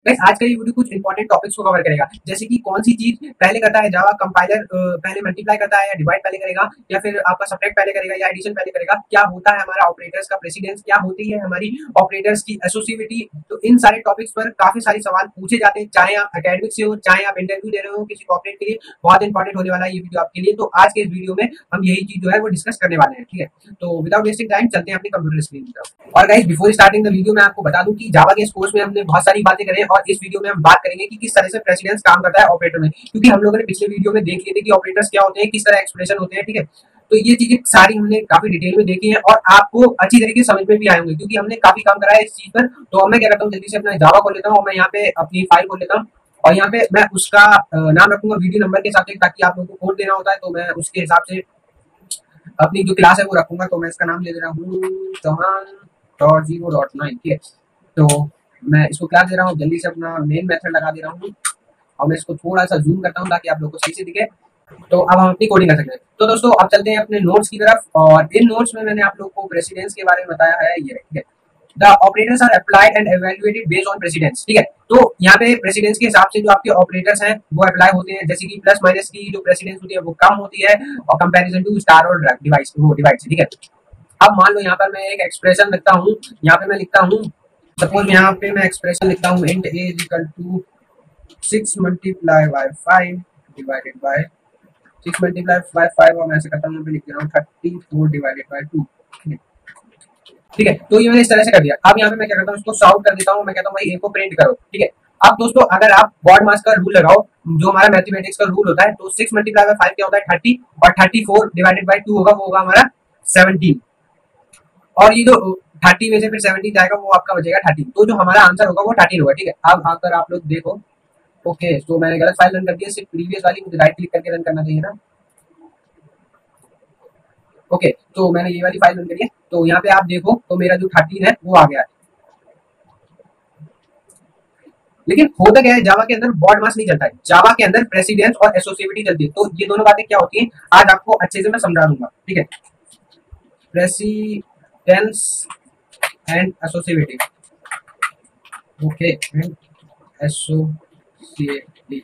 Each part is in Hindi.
गाइस आज का ये वीडियो कुछ इंपॉर्टेंट टॉपिक्स को कवर करेगा, जैसे कि कौन सी चीज पहले करता है जावा कंपाइलर, पहले मल्टीप्लाई करता है या डिवाइड पहले करेगा या फिर आपका सबट्रैक्ट पहले करेगा या एडिशन पहले करेगा, क्या होता है हमारा ऑपरेटर्स का प्रेसिडेंस, क्या होती है हमारी ऑपरेटर्स की एसोसिएटिविटी। तो इन सारे टॉपिक्स पर काफी सारे सवाल पूछे जाते हैं, चाहे आप एकेडमिक से हो चाहे आप इंटरव्यू दे रहे हो किसी कॉर्पोरेट के लिए। बहुत इंपॉर्टेंट होने वाला है ये वीडियो आपके लिए। तो आज के इस वीडियो में हम यही चीज जो है वो डिस्कस करने वाले हैं, ठीक है। तो विदाउट वेस्टिंग टाइम चलते हैं अपनी कंप्यूटर स्क्रीन की तरफ। और guys before starting the video मैं आपको बता दूं कि जावा के इस कोर्स में हमने बहुत सारी बातें करें और इस वीडियो में हम बात करेंगे कि किस तरह से प्रेसिडेंस काम करता है ऑपरेटर में, क्योंकि हम लोगों ने पिछले वीडियो में देख लिए थे कि ऑपरेटर्स क्या होते हैं, किस तरह एक्सप्रेशन होते हैं, ठीक है। तो ये चीजें सारी हमने काफी डिटेल में देखी है और आपको अच्छी तरीके से समझ में भी आए होंगे, क्योंकि हमने काफी काम करा है इस चीज पर। तो अब मैं क्या करता हूँ, जल्दी से अपना जावा खोल लेता हूँ और मैं यहाँ पे अपनी फाइल खोल लेता हूँ और यहाँ पे मैं उसका नाम रखूंगा वीडियो नंबर के हिसाब से, ताकि आप लोगों को कोड देना होता है तो मैं उसके हिसाब से अपनी जो क्लास है वो रखूंगा। तो मैं इसका नाम ले दे रहा हूँ चौहान.0.9, ठीक है। तो मैं इसको क्लास दे रहा हूँ, जल्दी से अपना मेन मेथड लगा दे रहा हूँ और मैं इसको थोड़ा सा जूम करता हूँ ताकि आप लोगों को सही से दिखे। तो अब हम अपनी कोडिंग कर सकते हैं। तो दोस्तों अब चलते हैं अपने नोट्स की तरफ, और इन नोट्स में मैंने आप लोगों को प्रेसिडेंस के बारे में बताया है, ये ठीक है। The operators are applied and evaluated based on precedence, ठीक है। तो यहाँ पे प्रेसिडेंस के हिसाब से जो आपके ऑपरेटर्स हैं वो अप्लाई होते हैं, जैसे कि प्लस माइनस की जो प्रेसिडेंस होती है वो कम होती है और कंपैरिजन टू स्टार और डिवाइस वो डिवाइड से, ठीक है। अब मान लो यहाँ पर मैं एक एक्सप्रेशन लिखता हूँ, यहाँ पे मैं लिखता हूँ, सपोज यहाँ पे मैं एक्सप्रेशन लिखता हूँ int a is equal to 6 multiply by 5 divided by 6 multiply by 5 और मैं ऐसे करता हूँ, यहाँ पे लिख दे रहा हूँ 34 डिवाइडेड बाय 2, ठीक है। तो ये मैंने इस तरह से कर दिया। अब यहाँ पे मैं क्या करता हूँ, इसको सॉल्व कर देता हूँ, मैं कहता हूँ भाई ए को प्रिंट करो, ठीक है। अब दोस्तों अगर आप बॉड मास का रूल लगाओ, जो हमारा मैथमेटिक्स का रूल होता है, तो 6 मल्टीप्लाई बाय 5 क्या होता है 30 और 34 डिवाइडेड बाय 2 होगा, वो होगा हमारा 17। और ये जो 30 में से फिर 17 जाएगा वो आपका बचेगा 13, तो जो हमारा आंसर होगा वो 13 होगा, ठीक है। अब अगर आप लोग देखो, ओके तो मैंने गलत फाइल रन कर दी है, सिर्फ प्रीवियस वाली मुझे राइट क्लिक करके रन करना चाहिए ना। ओके तो मैंने ये वाली फाइल रन करी है, तो यहाँ पे आप देखो तो मेरा जो 13 है वो आ गया है। लेकिन होता क्या है, जावा के अंदर बॉड मास नहीं चलता है, जावा के अंदर प्रेसिडेंस और एसोसिएटिविटी चलती है। तो ये दोनों बातें क्या होती हैं आज आपको अच्छे से मैं समझा दूंगा, ठीक है। Precedence and associativity, okay and associativity,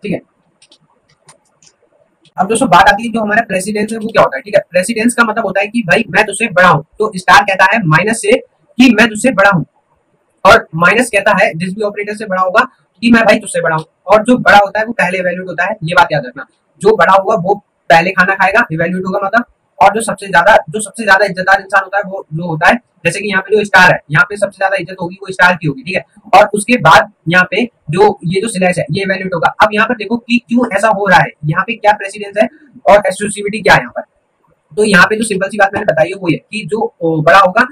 ठीक है। अब दोस्तों बात आती है जो हमारा प्रेसिडेंस है वो क्या होता है, ठीक है। प्रेसिडेंस का मतलब होता है कि भाई मैं तुझसे बड़ा हूं, तो स्टार कहता है माइनस से कि मैं तुझसे बड़ा हूं, और माइनस कहता है जिस भी ऑपरेटर से बड़ा होगा कि मैं भाई तुझसे बड़ा हूं। और जो बड़ा होता है वो पहले इवैल्यूएट होता है, ये बात याद रखना। जो बड़ा होगा वो पहले खाना खाएगा, इवैल्यूएट होगा मतलब। और जो सबसे ज्यादा इज्जतदार इंसान होता है वो जो होता है, जैसे कि यहाँ पे जो स्टार है, यहाँ पे सबसे ज्यादा इज्जत होगी वो स्टार की होगी, ठीक है। और उसके बाद यहाँ पे जो ये जो स्लैश है ये इवैल्यूएट होगा। अब यहाँ पर देखो कि क्यों ऐसा हो रहा है, यहाँ पे क्या प्रेसिडेंस है और एक्सक्लूसिविटी क्या है यहाँ पर। तो यहाँ पे जो सिंपल सी बात मैंने बताई है वो ये कि जो बड़ा होगा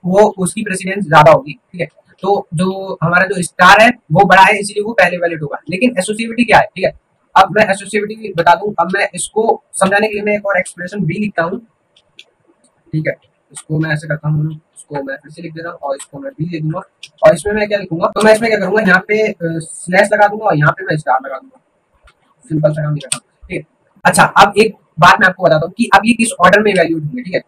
वो उसकी प्रेसिडेंस ज्यादा होगी, ठीक है। तो जो हमारा जो स्टार है वो बड़ा है इसलिए वो पहले वैलिड होगा। लेकिन एसोसिएटिविटी क्या है, ठीक है। अब मैं एसोसिएटिविटी बता दूं, अब मैं इसको समझाने के लिए मैं एक और एक्सप्रेशन भी लिखता हूँ, ठीक है। इसको मैं ऐसे करता हूँ, इसको मैं फिर से लिख दे रहा हूँ और इसको मैं भी लिख दूंगा। और इसमें मैं क्या लिखूंगा, तो मैं इसमें क्या करूंगा, यहाँ पे स्लैश लगा दूंगा और यहाँ पे मैं स्टार लगा दूंगा, सिंपल सा काम नहीं करता, ठीक है। अच्छा अब एक बात मैं आपको बताता हूँ कि अब ये किस ऑर्डर में वैल्यूड होंगे, ठीक है।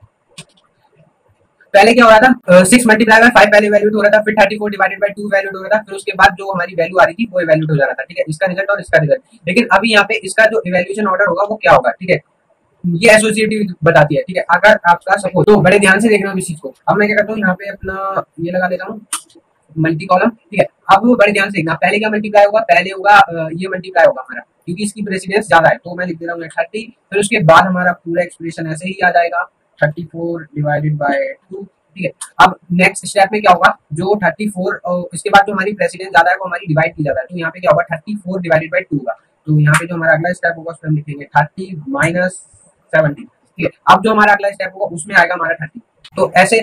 पहले क्या हो रहा था, 6 मल्टीप्लाई बाय 5 पहले वैल्यूड हो रहा था, फिर 34 डिवाइडेड बाय 2 वैल्यूड हो रहा था, फिर उसके बाद जो हमारी वैल्यू आ रही थी वो वैल्यूड हो जा रहा था, ठीक है। इसका रिजल्ट और इसका रिजल्ट। लेकिन अभी यहाँ पे इसका जो इवैल्यूएशन ऑर्डर होगा वो क्या होगा, ठीक है। ये एसोसिएटिव बताती है, ठीक है। अगर आपका सपोज, तो बड़े ध्यान से देखना इस चीज को। अब मैं क्या करता हूँ, यहाँ पे अपना ये लगा देता हूँ मल्टी कॉलम, ठीक है। अब वो बड़े ध्यान से देखना, पहले क्या मल्टीप्लाई होगा, पहले होगा ये मल्टीप्लाई होगा हमारा, क्योंकि इसकी प्रेसिडेंस ज्यादा है। तो मैं लिख दे रहा हूँ 30, फिर उसके बाद हमारा पूरा एक्सप्रेशन ऐसे ही आ जाएगा 34 डिवाइडेड बाय 2, ठीक है। अब नेक्स्ट स्टेप में क्या होगा, जो 34 इसके बाद जो हमारी प्रेसिडेंस ज्यादा है वो हमारी डिवाइड की ज्यादा है, तो यहाँ पे क्या होगा 34 डिवाइडेड बाय 2 होगा। तो यहाँ पे जो हमारा अगला स्टेप होगा उसमें हम लिखेंगे 30 माइनस 70, ठीक है। अब जो हमारा अगला स्टेप होगा उसमें आएगा हमारा 30। तो ऐसे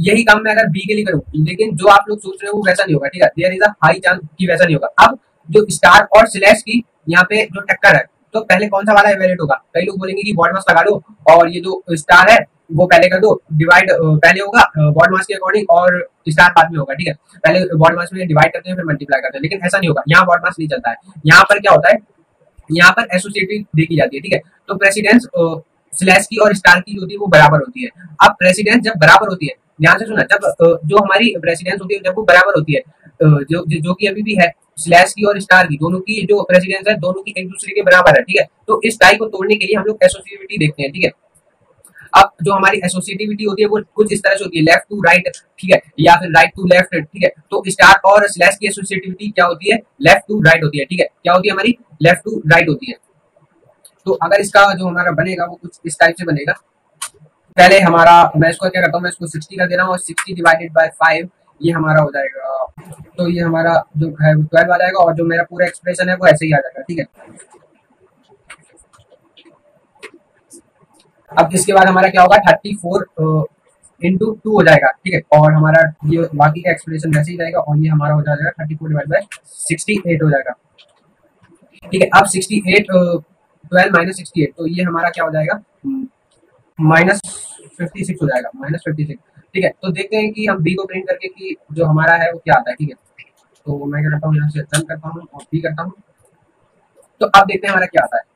यही काम मैं अगर बी के लिए करूँ, लेकिन जो आप लोग सोच रहे हो वो वैसा नहीं होगा, ठीक है। There is a high chance कि वैसा नहीं होगा। अब जो स्टार और स्लैश की यहाँ पे जो टक्कर है, तो पहले कौन सा वाला इवैल्यूएट होगा, कई लोग बोलेंगे कि बॉड मास लगा दो और ये जो स्टार है वो पहले कर दो, डिवाइड पहले होगा बॉड मास के अकॉर्डिंग और स्टार बाद में होगा, ठीक है। पहले बॉड मास में डिवाइड करते हैं फिर मल्टीप्लाई करते हैं, लेकिन ऐसा नहीं होगा, यहाँ बॉड मास नहीं चलता है। यहाँ पर क्या होता है, यहाँ पर एसोसिएटिव देखी जाती है, ठीक है। तो प्रेसिडेंस स्लैश की और स्टार की होती है वो बराबर होती है। अब प्रेसिडेंस जब बराबर होती है ध्यान से सुना, जब जो हमारी प्रेसिडेंस होती है जब वो बराबर होती है, जो कि अभी भी है, स्लैश की और स्टार की दोनों की जो प्रेसिडेंस है दोनों की एक दूसरे के बराबर है, ठीक है। तो इस टाई को तोड़ने के लिए हम लोग एसोसिएटिविटी देखते हैं, ठीक है। अब जो हमारी एसोसिएटिविटी होती है वो कुछ इस तरह से होती है, लेफ्ट टू राइट, ठीक है, या फिर राइट टू लेफ्ट, ठीक है। तो स्टार और स्लैश की एसोसिएटिविटी क्या होती है, लेफ्ट टू राइट होती है, ठीक है। क्या होती है हमारी, लेफ्ट टू राइट होती है। तो अगर इसका जो हमारा बनेगा वो कुछ इस टाइप से बनेगा। पहले हमारा, मैं इसको क्या करता हूँ, मैं इसको 60 कर दे रहा हूँ और 60 डिवाइडेड बाय 5 ये हमारा हो जाएगा। तो ये हमारा जो है 12 आ जाएगा और जो मेरा पूरा एक्सप्रेशन है वो ऐसे ही आ जाएगा, ठीक है। अब इसके बाद हमारा क्या होगा, 34 इंटू 2 हो जाएगा, ठीक है। और हमारा ये बाकी का एक्सप्रेशन वैसे ही जाएगा और ये हमारा हो जाएगा 34 डिवाइड बाय 68 हो जाएगा, ठीक है। अब 68 12 माइनस 68, तो ये हमारा क्या हो जाएगा, -56 हो जाएगा, -56, ठीक है। तो देखते हैं कि हम बी को प्रिंट करके कि जो हमारा है वो क्या आता है, ठीक है। तो मैं क्या करता हूँ, यहाँ से रन करता हूँ और बी करता हूँ, तो अब देखते हैं हमारा क्या आता है।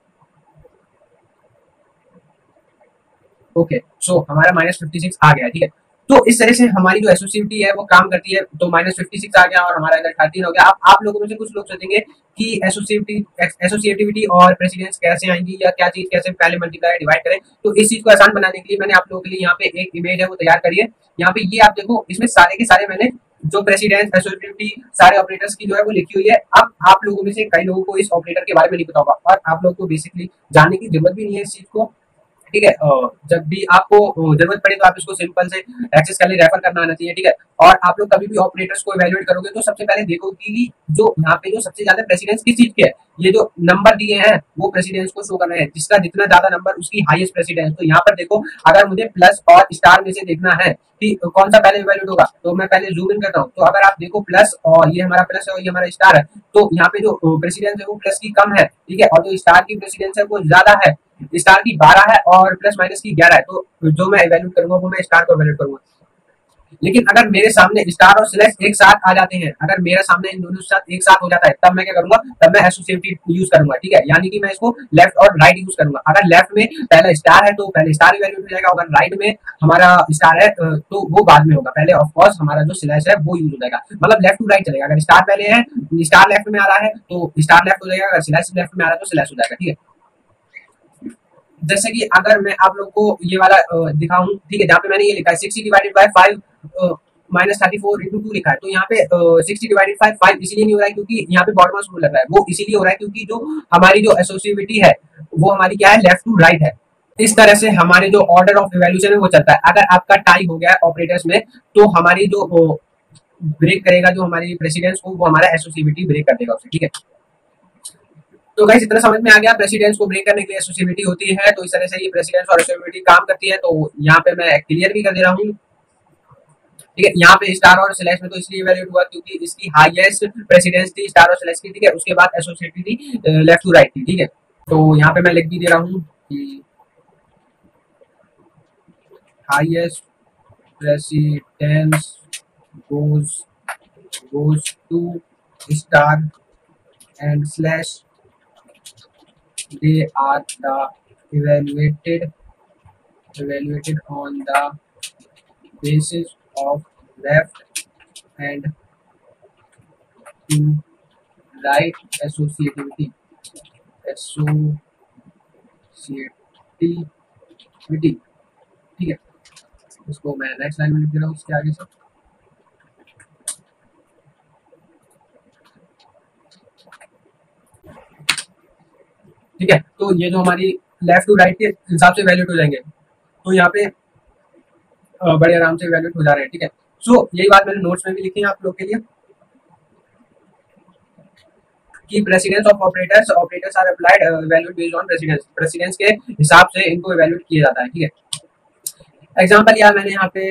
ओके, सो हमारा -56 आ गया, ठीक है। तो इस तरह से हमारी जो एसोसिएटिविटी है वो काम करती है। तो -56 आ गया और हमारा इधर 13 हो गया। अब आप लोगों में से कुछ लोग सोचेंगे कि एसोसिएटिविटी और प्रेसिडेंस कैसे आएंगी या क्या चीज कैसे पहले मल्टीप्लाई डिवाइड करें। तो इस चीज को आसान बनाने के लिए मैंने आप लोगों के लिए यहाँ पे एक इमेज है वो तैयार करी है। यहाँ पे ये आप देखो, इसमें सारे के सारे मैंने जो प्रेसिडेंस एसोसिएटिविटी सारे ऑपरेटर्स की जो है वो लिखी हुई है। अब आप लोगों में से कई लोगों को इस ऑपरेटर के बारे में नहीं पता होगा और आप लोग को बेसिकली जानने की जरूरत भी नहीं है इस चीज को, ठीक है। जब भी आपको जरूरत पड़े तो आप इसको सिंपल से एक्सेस कर ले, रेफर करना आना चाहिए, ठीक है। और आप लोग कभी भी ऑपरेटर्स को इवैल्यूएट करोगे तो सबसे पहले देखो कि जो यहाँ पे जो सबसे ज्यादा प्रेसिडेंस किस चीज के है, ये जो नंबर दिए हैं वो प्रेसिडेंस को शो कर रहे हैं, जिसका जितना ज्यादा नंबर उसकी हाईएस्ट प्रेसिडेंस। तो यहाँ पर देखो, अगर मुझे प्लस और स्टार में से देखना है कि कौन सा पहले इवैल्यूएट होगा, तो मैं पहले जूम इन करता हूँ। तो अगर आप देखो प्लस और ये हमारा प्लस है और ये हमारा स्टार है, तो यहाँ पे जो प्रेसिडेंस है वो प्लस की कम है, ठीक है। और जो स्टार की प्रेसिडेंस है वो ज्यादा है, स्टार की 12 है और प्लस माइनस की 11 है। तो जो मैं इवैल्यूएट करूंगा वो मैं स्टार को इवैल्यूएट करूंगा। लेकिन अगर मेरे सामने स्टार और स्लैश एक साथ आ जाते हैं, अगर मेरे सामने इन दोनों साथ एक साथ हो जाता है, तब मैं क्या करूंगा, तब मैं एसोसिएटिव यूज करूंगा, ठीक है। यानी कि मैं इसको लेफ्ट और राइट यूज करूंगा। अगर लेफ्ट में पहला स्टार है तो पहले स्टार इवैल्यूएट हो जाएगा, अगर राइट में हमारा स्टार है तो वो बाद में होगा। पहले ऑफ कोर्स हमारा जो स्लैश है वो यूज हो जाएगा, मतलब लेफ्ट टू राइट चलेगा। अगर स्टार पहले है, स्टार लेफ्ट में आ रहा है तो स्टार लेफ्ट हो जाएगा, अगर स्लैश लेफ्ट में आ रहा है तो स्लैश हो जाएगा, ठीक है। जैसे कि अगर मैं आप लोग को ये वाला दिखाऊं, ठीक है, जहाँ पे मैंने ये लिखा है 60 डिवाइडेड बाय 5 -34 इंटू 2 लिखा है। तो यहाँ पे 60 डिवाइडेड बाय 5 इसीलिए नहीं हो रहा है क्योंकि यहाँ पे बॉडमास रूल लग रहा है, वो इसीलिए हो रहा है क्योंकि जो हमारी जो एसोसिएटिविटी है वो हमारी क्या है, लेफ्ट टू राइट है। इस तरह से हमारे जो ऑर्डर ऑफ इवैल्यूएशन है वो चलता है। अगर आपका टाई हो गया है ऑपरेटर्स में तो हमारी जो ब्रेक करेगा जो हमारी प्रेसिडेंस को, वो हमारा एसोसिएटिविटी ब्रेक कर देगा उसे, ठीक है। तो गाइस इतना समझ में आ गया, प्रेसिडेंस को ब्रेक करने के लिए एसोसिएटिविटी होती है। तो इस तरह से ये प्रेसिडेंस और एसोसिएटिविटी काम करती है। तो यहाँ पे मैं क्लियर भी कर दे रहा हूँ, ठीक है। यहाँ पे स्टार और स्लैश में तो इसलिए इवैल्यूएट हुआ क्योंकि इसकी हाईएस्ट प्रेसिडेंस थी स्टार और स्लैश की, ठीक है। उसके बाद एसोसिएटिविटी लेफ्ट टू राइट थी, ठीक है। तो यहाँ पे मैं लिख भी दे रहा हूँ कि highest precedence goes to star and slash, they are the evaluated on the basis of left and to right associativity, ठीक है। इसको मैं नेक्स्ट लाइन में लिख दे रहा हूँ उसके आगे से, ठीक है। तो ये जो हमारी लेफ्ट टू राइट के हिसाब से वैल्यूट हो जाएंगे, तो यहाँ पे बड़े आराम से वैल्यूट हो जा रहे हैं, ठीक है। सो यही बात मैंने नोट्स में भी लिखी है आप लोग के लिए कि precedence of operators are applied valued based on precedence के हिसाब से इनको इवैल्यूएट किया जाता है, ठीक है। एग्जांपल यार मैंने यहाँ पे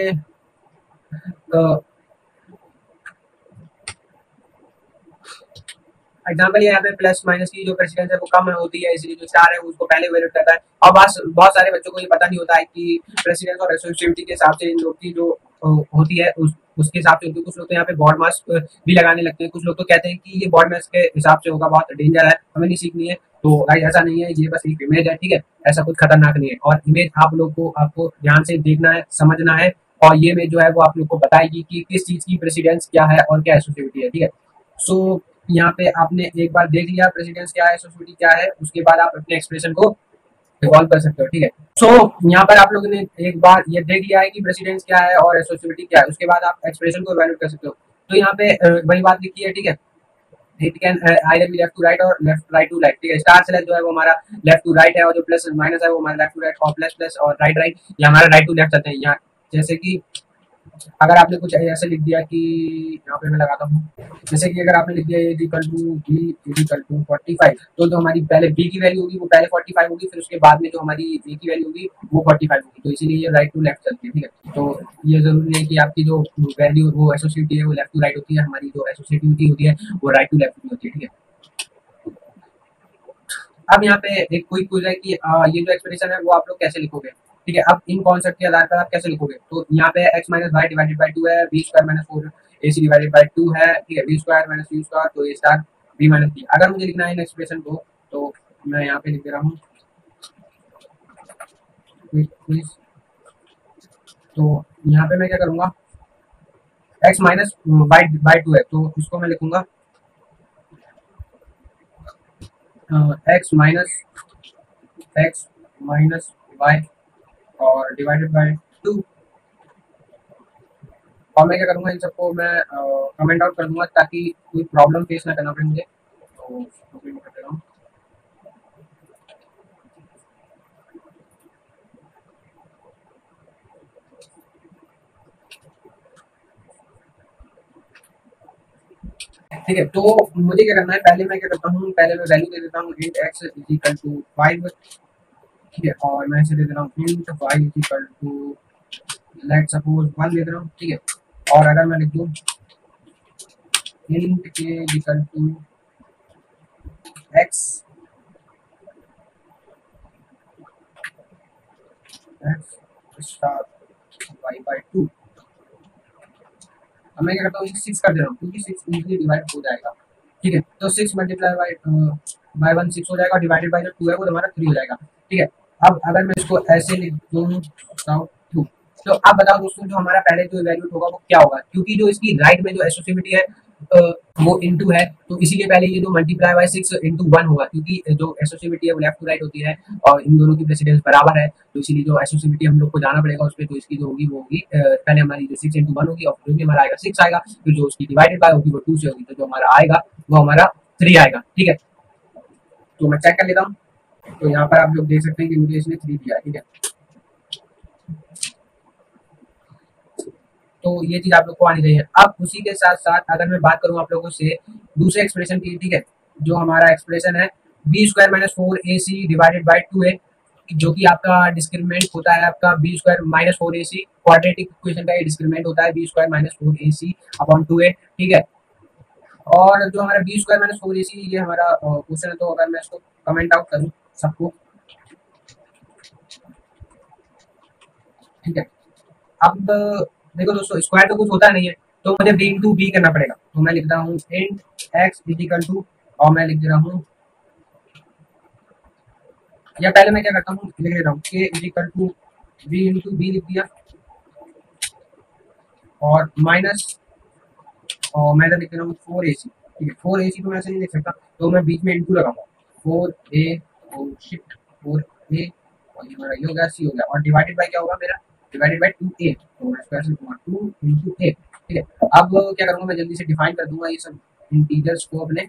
एग्जाम्पल यहाँ पे प्लस माइनस की जो प्रेसिडेंस है वो कम होती है, इसलिए जो स्टार है उसको पहले वैल्यूट करता है। और बहुत सारे बच्चों को ये पता नहीं होता है कि प्रेसिडेंस और एसोसिएटिविटी के हिसाब से इन लोग की जो होती है उसके हिसाब से होती है। कुछ लोग तो यहाँ पे बॉड मास भी लगाने लगते हैं, कुछ लोग तो कहते हैं कि ये बॉड मास के हिसाब से होगा, बहुत डेंजर है, हमें नहीं सीखनी है। तो गाइस ऐसा नहीं है, ये बस एक इमेज है, ठीक है। ऐसा कुछ खतरनाक नहीं है और इमेज आप लोग को आपको ध्यान से देखना है, समझना है और ये में जो है वो आप लोग को बताएगी कि किस चीज की प्रेसिडेंस क्या है और क्या एसोसिएटिविटी है, ठीक है। सो यहाँ पे आपने एक बार देख लिया प्रेसिडेंस क्या है, एसोसिएटिविटी क्या है, उसके बाद आप अपने एक्सप्रेशन को इवॉल्व कर सकते हो, ठीक है। सो यहाँ पर आप लोगों ने एक बार ये देख लिया है कि प्रेसिडेंस क्या है और एसोसिएटिविटी क्या है, उसके बाद आप एक्सप्रेशन को इवैल्यूएट कर सकते हो। तो यहाँ पे वही बात लिखी है, ठीक है। It can either be left to right और लेफ्ट राइट टू लेफ्ट, ठीक है। स्टार सेलेक्ट जो है वो हमारा लेफ्ट टू राइट है और जो प्लस माइनस है वो हमारा लेफ्ट टू राइट और प्लस प्लस और राइट राइट ये हमारा राइट टू लेफ्ट चलते हैं। यहाँ जैसे कि अगर आपने कुछ ऐसे लिख दिया कि यहाँ पे मैं लगाता हूँ, जैसे कि अगर आपने लिख दिया a equal to b equal to 45, तो जो हमारी पहले b की वैल्यू होगी वो पहले 45 होगी, फिर उसके बाद में जो हमारी a की वैल्यू होगी वो 45 होगी, तो इसीलिए ये राइट टू लेफ्ट चलती है, ठीक है। तो ये जरूरी नहीं है कि आपकी जो वैल्यू वो एसोसिएटिव है वो लेफ्ट टू राइट होती है, हमारी जो एसोसिएटिविटी होती है वो राइट टू लेफ्ट होती है, ठीक है। अब यहाँ पे एक कोई क्विज है कि ये जो एक्सप्रेशन है वो आप लोग कैसे लिखोगे, ठीक है। अब इन कॉन्सेप्ट के आधार पर आप कैसे लिखोगे, तो यहाँ पे x minus y divided by 2 है, b square minus 4 AC divided by 2 है, ठीक है, b square minus c square, तो a star b minus b. अगर मुझे लिखना है इन एक्सप्रेशन को तो मैं यहाँ पे लिख दे रहा हूँ, तो यहाँ पे मैं क्या करूँगा, x माइनस बाई 2 है तो इसको मैं लिखूंगा x माइनस वाई और डिवाइडेड बाय 2, और मैं क्या करूँगा इन सबको मैं कमेंट आउट कर दूंगा ताकि कोई प्रॉब्लम फेस ना करना पड़े मुझे, तो कर दे रहा हूँ। ठीक है, तो मुझे क्या करना है, पहले मैं क्या करता हूँ, पहले मैं वैल्यू दे देता हूँ int x is equal to 5, ठीक है, और मैं इसे दे दे रहा हूँ int y is equal to let suppose 1 दे दे रहा हूँ, ठीक है। और अगर मैं लिख दूँ int k equal to x star y by 2, अब मैं क्या करता हूँ 6 कर दे रहा हूँ क्योंकि 6 इजीली डिवाइड हो जाएगा, ठीक है। तो 6 मल्टीप्लाई बाय 1 6 हो जाएगा, डिवाइडेड बाय जो 2 है वो हमारा 3 हो जाएगा, ठीक है। अब अगर मैं इसको ऐसे लिख दूँ 2, तो अब बताओ दोस्तों जो हमारा पहले जो इवैल्यूएट होगा वो क्या होगा, क्योंकि जो इसकी राइट में जो एसोसिएटिविटी है वो इनटू है, तो इसीलिए पहले ये जो मल्टीप्लाई बाय 6 इनटू 1 होगा, क्योंकि जो एसोसिएटिविटी है वो लेफ्ट टू राइट होती है और इन दोनों की प्रेसिडेंस बराबर है, तो इसीलिए जो एसोसिएटिविटी हम लोग को जाना पड़ेगा उस पर, तो इसकी जो होगी वो होगी पहले हमारी जो 6 इंटू 1 होगी और जो भी हमारा आएगा 6 आएगा, फिर जो उसकी डिवाइडेड बाय होगी वो 2 से होगी, तो जो हमारा आएगा वो हमारा 3 आएगा, ठीक है। तो मैं चेक कर लेता हूँ, तो यहाँ पर आप लोग देख सकते हैं कि मुझे इसने 3 दिया है, ठीक है। तो ये चीज आप लोग को आनी चाहिए। अब उसी के साथ साथ अगर मैं बात करूं आप लोगों से दूसरे एक्सप्रेशन की, ठीक है, जो हमारा एक्सप्रेशन है b square minus 4AC divided by 2A, जो कि आपका डिस्क्रिमिनेंट होता है आपका b square minus 4AC, quadratic equation का ये डिस्क्रिमिनेंट होता है b square minus 4AC upon 2A, ठीक है। और जो हमारा बी स्क्वायर माइनस 4AC ये हमारा क्वेश्चन है, तो अगर मैं इसको कमेंट आउट करूँ सबको, ठीक है। अब देखो दोस्तों स्क्वायर तो कुछ होता नहीं है, तो मुझे बी इंटू बी करना पड़ेगा, तो मैं लिखता हूँ इंट एक्स इजिकल टू, और मैं लिख दे रहा हूँ, या पहले मैं क्या करता हूँ लिख दे रहा हूँ k is equal to b into b लिख दिया, और माइनस, और मैं लिख दे रहा हूँ 4AC, ठीक है। 4AC को मैं ऐसे नहीं लिख सकता, तो मैं बीच में इंटू लगाऊंगा 4A, ओ शिट 4A, और ये मेरा ये हो गया सी हो गया, और डिवाइडेड बाय क्या होगा मेरा, डिवाइडेड बाय 2A, तो मैं इसको ऐसे लिखूंगा 2 इंटू ए, ठीक है। अब क्या करूँगा मैं जल्दी से डिफाइन कर दूंगा ये सब इंटीजर्स को अपने,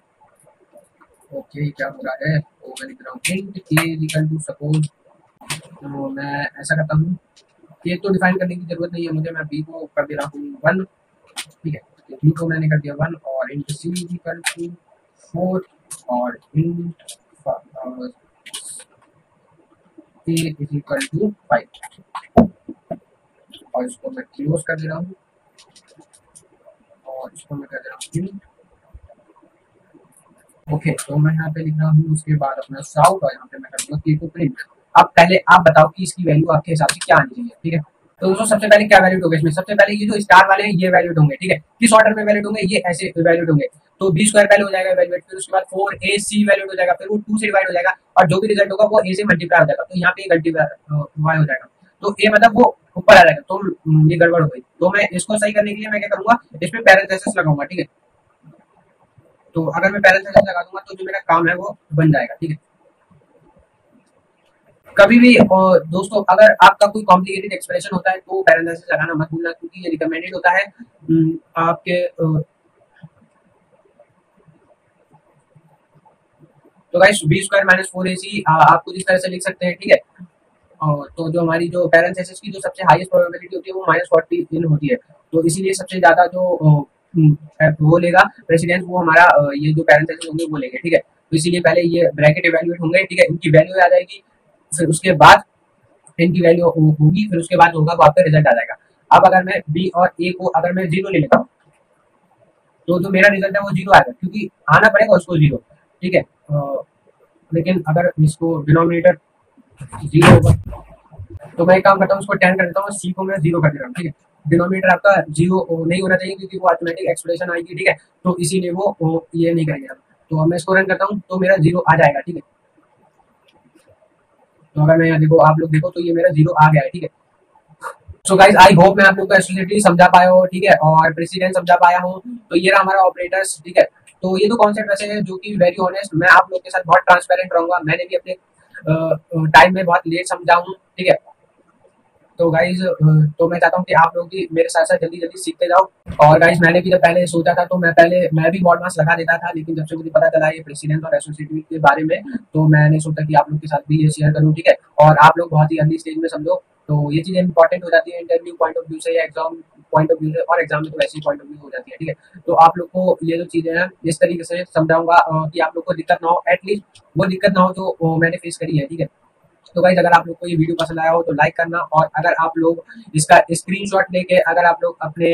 ओके क्या हो रहा है, तो मैं लिख रहा हूँ इंट के इक्वल टू सपोज, तो मैं ऐसा करता हूँ के तो डिफाइन करने की जरूरत नहीं है मुझे, मैं बी को कर दे रहा हूँ 1, ठीक है, बी को मैंने कर दिया 1, और इंट सी इक्वल टू 4, और int a is equal to 5, और इसको मैं क्लोज कर दे रहा हूँ, और इसको मैं कर दे रहा हूँ इंट, ओके। तो मैं यहाँ पे लिख रहा हूँ उसके बाद अपना साउट, और यहाँ पे मैं कर दूंगा के को प्रिंट। अब पहले आप बताओ कि इसकी वैल्यू आपके हिसाब से क्या आनी चाहिए, ठीक है। तो दोस्तों सबसे पहले क्या वैल्यूड होगा इसमें, सबसे पहले ये जो स्टार वाले हैं ये वैल्यूड होंगे, ठीक है। किस ऑर्डर में वैल्यूड होंगे, ये ऐसे वैल्यूड होंगे, तो बी स्क्वायर पहले हो जाएगा वैल्यूड, फिर उसके बाद 4AC वैल्यूड हो जाएगा, फिर वो 2 से डिवाइड हो जाएगा, और जो भी रिजल्ट होगा वो ए से मल्टीप्लाई हो जाएगा, तो यहाँ पे गलती वाई हो जाएगा, तो ए मतलब वो ऊपर आ जाएगा, तो ये गड़बड़ हो गई। तो मैं इसको सही करने के लिए मैं क्या करूंगा, इस पे पैरेंथेसिस लगाऊंगा, ठीक है। तो अगर मैं पैरेंथेसिस लगा दूंगा तो जो मेरा काम है वो बन जाएगा, ठीक है। कभी भी दोस्तों अगर आपका कोई कॉम्प्लिकेटेड एक्सप्रेशन होता है तो पैरेंथेसिस लगाना मत भूलना, क्योंकि ये रिकमेंडेड होता है आपके तो guys b square minus four a c आप कुछ इस तरह से लिख सकते हैं, ठीक है। तो जो हमारी जो पैरेंथेसिस की जो सबसे हाईएस्ट प्रोबेबिलिटी होती है वो -40 होती है। तो इसीलिए सबसे ज्यादा जो वो लेगा प्रेसिडेंस, वो हमारा ये जो पैरेंथेसिस होंगे वो लेंगे, ठीक है। तो इसीलिए पहले ये ब्रैकेट इवैल्यूएट होंगे, ठीक है, इनकी वैल्यू आ जाएगी, फिर उसके बाद इनकी वैल्यू होगी, फिर उसके बाद होगा वो आपका रिजल्ट आ जाएगा। अब अगर मैं बी और ए को अगर मैं जीरो ले लेता हूँ तो जो मेरा रिजल्ट है वो जीरो आएगा, क्योंकि आना पड़ेगा उसको जीरो, ठीक है। लेकिन अगर इसको डिनोमिनेटर जीरो होगा तो मैं एक काम करता हूँ, उसको 10 कर देता हूँ, सी को मैं जीरो कर दे रहा हूँ, ठीक है। डिनोमिनेटर आपका जीरो नहीं होना चाहिए, क्योंकि वो ऑटोमेटिक एक्सप्रेशन आएगी, ठीक है। तो इसीलिए वो ये नहीं करेंगे हम। तो मैं इसको रन करता हूँ तो मेरा जीरो आ जाएगा, ठीक है। तो अगर मैं यहाँ देखो, आप लोग देखो तो ये मेरा जीरो आ गया है, ठीक है। सो गाइस आई होप मैं आप लोग को एसोसिएटिव समझा पाया हो, ठीक है, और प्रेसिडेंट समझा पाया हूँ। तो ये रहा हमारा ऑपरेटर्स, ठीक है। तो ये तो कॉन्सेप्ट ऐसे है जो कि वेरी ऑनेस्ट मैं आप लोग के साथ बहुत ट्रांसपेरेंट रहूंगा। मैंने भी अपने टाइम में बहुत लेट समझा हूँ, ठीक है। तो गाइज तो मैं चाहता हूँ कि आप लोग भी मेरे साथ साथ जल्दी जल्दी सीखते जाओ। और गाइज मैंने भी जब पहले सोचा था तो मैं भी बॉड मास लगा देता था, लेकिन जब से मुझे पता चला ये प्रेसिडेंट और एसोसिएटिव के बारे में, तो मैंने सोचा कि आप लोग के साथ भी ये शेयर करूँ, ठीक है। और आप लोग बहुत ही अर्ली स्टेज में समझो, तो ये चीजें इंपॉर्टेंट हो जाती है इंटरव्यू पॉइंट ऑफ व्यू से या एग्जाम पॉइंट ऑफ व्यू से, और एग्जाम में तो वैसे ही पॉइंट ऑफ व्यू हो जाती है, ठीक है। तो आप लोग को ये जो चीजें हैं इस तरीके से समझाऊंगा कि आप लोग को दिक्कत ना हो, एटलीस्ट वो दिक्कत ना हो जो मैंने फेस करी है, ठीक है। तो गाइस अगर आप लोग को ये वीडियो पसंद आया हो तो लाइक करना, और अगर आप लोग इसका स्क्रीनशॉट लेके अगर आप लोग अपने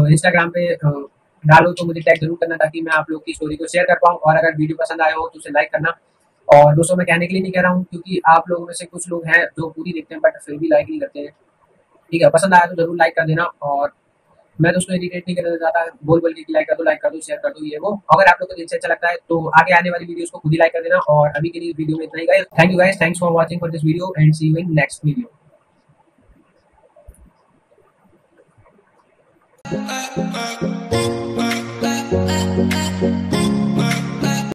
इंस्टाग्राम पे डालो तो मुझे टैग जरूर करना, ताकि मैं आप लोग की स्टोरी को शेयर कर पाऊँ। और अगर वीडियो पसंद आया हो तो उसे लाइक करना। और दोस्तों मैं कहने के लिए नहीं कह रहा हूँ, क्योंकि आप लोगों में से कुछ लोग हैं जो पूरी देखते हैं बट फिर भी लाइक नहीं करते हैं, ठीक है। पसंद आया तो जरूर लाइक कर देना। और मैं दोस्तों इरिटेट नहीं करना चाहता बोल बोल के लाइक कर दो, लाइक कर दो, शेयर कर दो, ये वो। अगर आप लोग को दिल से अच्छा लगता है तो आगे आने वाली वीडियोस को खुद ही लाइक कर देना। और अभी के लिए वीडियो में इतना ही guys. Thank you guys, thanks for watching for this video and see you in next video.